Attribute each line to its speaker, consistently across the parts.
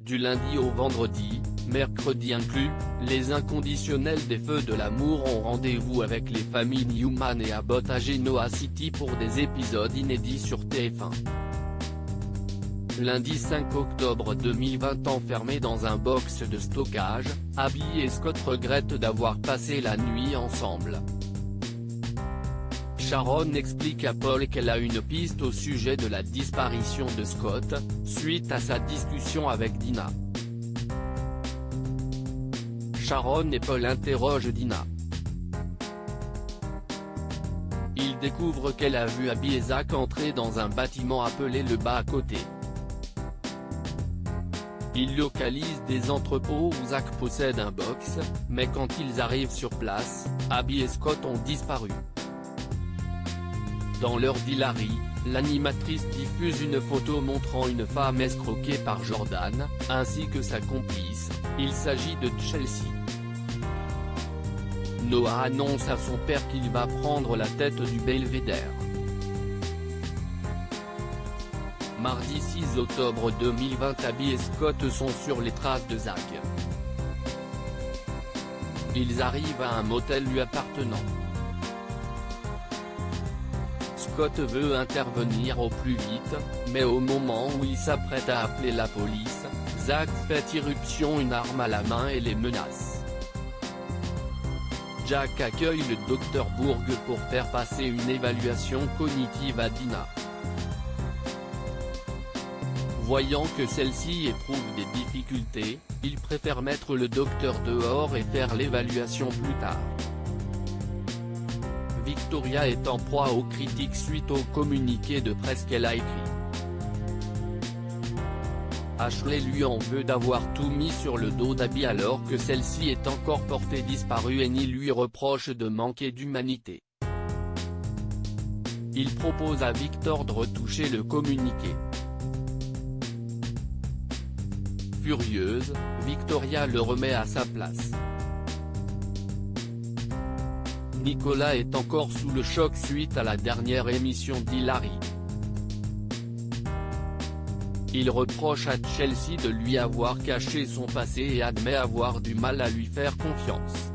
Speaker 1: Du lundi au vendredi, mercredi inclus, les inconditionnels des Feux de l'amour ont rendez-vous avec les familles Newman et Abbott à Genoa City pour des épisodes inédits sur TF1. Lundi 5 octobre 2020, enfermés dans un box de stockage, Abby et Scott regrettent d'avoir passé la nuit ensemble. Sharon explique à Paul qu'elle a une piste au sujet de la disparition de Scott, suite à sa discussion avec Dina. Sharon et Paul interrogent Dina. Ils découvrent qu'elle a vu Abby et Zach entrer dans un bâtiment appelé le bas à côté. Ils localisent des entrepôts où Zach possède un box, mais quand ils arrivent sur place, Abby et Scott ont disparu. Dans l'heure d'Hilary, l'animatrice diffuse une photo montrant une femme escroquée par Jordan, ainsi que sa complice, il s'agit de Chelsea. Noah annonce à son père qu'il va prendre la tête du Belvédère. Mardi 6 octobre 2020, Abby et Scott sont sur les traces de Zach. Ils arrivent à un motel lui appartenant. Scott veut intervenir au plus vite, mais au moment où il s'apprête à appeler la police, Zach fait irruption, une arme à la main, et les menace. Jack accueille le Dr Bourg pour faire passer une évaluation cognitive à Dina. Voyant que celle-ci éprouve des difficultés, il préfère mettre le docteur dehors et faire l'évaluation plus tard. Victoria est en proie aux critiques suite au communiqué de presse qu'elle a écrit. Ashley lui en veut d'avoir tout mis sur le dos d'Abby alors que celle-ci est encore portée disparue, et Neil lui reproche de manquer d'humanité. Il propose à Victor de retoucher le communiqué. Furieuse, Victoria le remet à sa place. Nicolas est encore sous le choc suite à la dernière émission d'Hilary. Il reproche à Chelsea de lui avoir caché son passé et admet avoir du mal à lui faire confiance.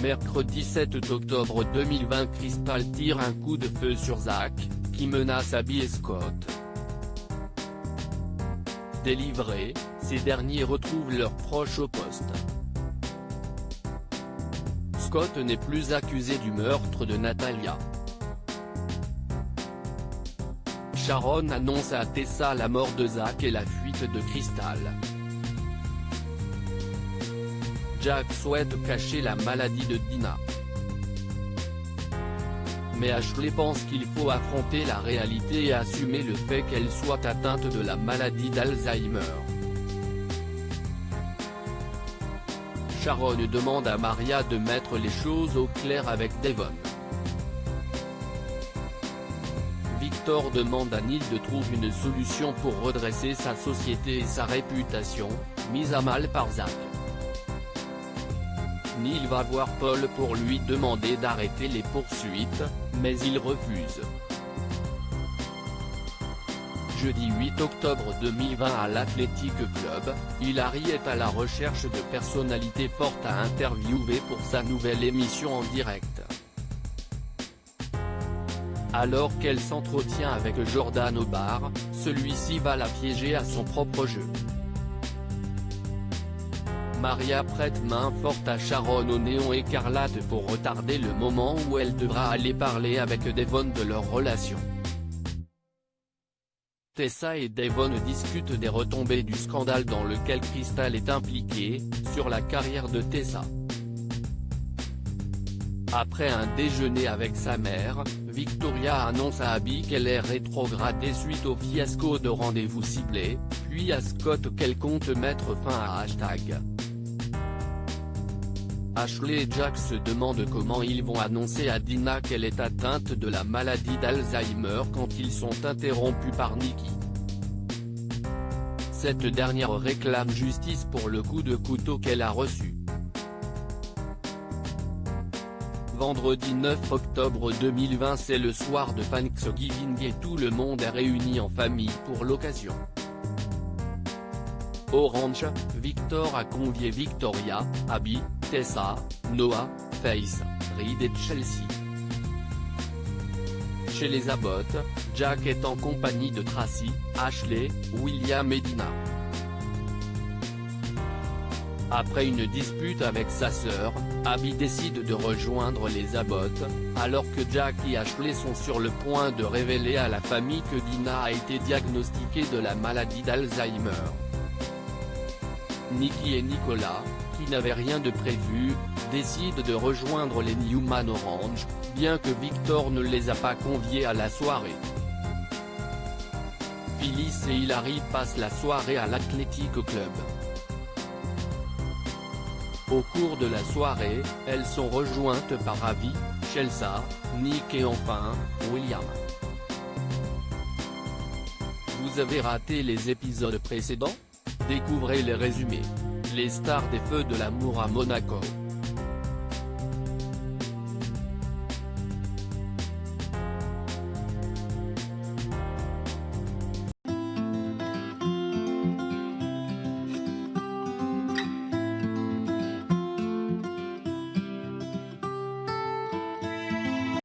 Speaker 1: Mercredi 7 octobre 2020, Crystal tire un coup de feu sur Zach, qui menace Abby et Scott. Délivrés, ces derniers retrouvent leurs proches au poste. Scott n'est plus accusé du meurtre de Natalia. Sharon annonce à Tessa la mort de Zach et la fuite de Crystal. Jack souhaite cacher la maladie de Dina. Mais Ashley pense qu'il faut affronter la réalité et assumer le fait qu'elle soit atteinte de la maladie d'Alzheimer. Sharon demande à Maria de mettre les choses au clair avec Devon. Victor demande à Neil de trouver une solution pour redresser sa société et sa réputation, mise à mal par Zach. Neil va voir Paul pour lui demander d'arrêter les poursuites, mais il refuse. Jeudi 8 octobre 2020, à l'Athletic Club, Hilary est à la recherche de personnalités fortes à interviewer pour sa nouvelle émission en direct. Alors qu'elle s'entretient avec Jordan au bar, celui-ci va la piéger à son propre jeu. Maria prête main forte à Sharon au néon écarlate pour retarder le moment où elle devra aller parler avec Devon de leur relation. Tessa et Devon discutent des retombées du scandale dans lequel Crystal est impliquée, sur la carrière de Tessa. Après un déjeuner avec sa mère, Victoria annonce à Abby qu'elle est rétrogradée suite au fiasco de Rendez-vous ciblé, puis à Scott qu'elle compte mettre fin à #. Ashley et Jack se demandent comment ils vont annoncer à Dina qu'elle est atteinte de la maladie d'Alzheimer quand ils sont interrompus par Nikki. Cette dernière réclame justice pour le coup de couteau qu'elle a reçu. Vendredi 9 octobre 2020, c'est le soir de Thanksgiving et tout le monde est réuni en famille pour l'occasion. Orange, Victor a convié Victoria, Abby, Tessa, Noah, Faith, Reed et Chelsea. Chez les Abbott, Jack est en compagnie de Tracy, Ashley, William et Dina. Après une dispute avec sa sœur, Abby décide de rejoindre les Abbott, alors que Jack et Ashley sont sur le point de révéler à la famille que Dina a été diagnostiquée de la maladie d'Alzheimer. Nikki et Nicolas, qui n'avaient rien de prévu, décident de rejoindre les Newman Orange, bien que Victor ne les a pas conviés à la soirée. Phyllis et Hilary passent la soirée à l'Athletic Club. Au cours de la soirée, elles sont rejointes par Abby, Chelsea, Nick et enfin, William. Vous avez raté les épisodes précédents? Découvrez les résumés. Les stars des Feux de l'amour à Monaco.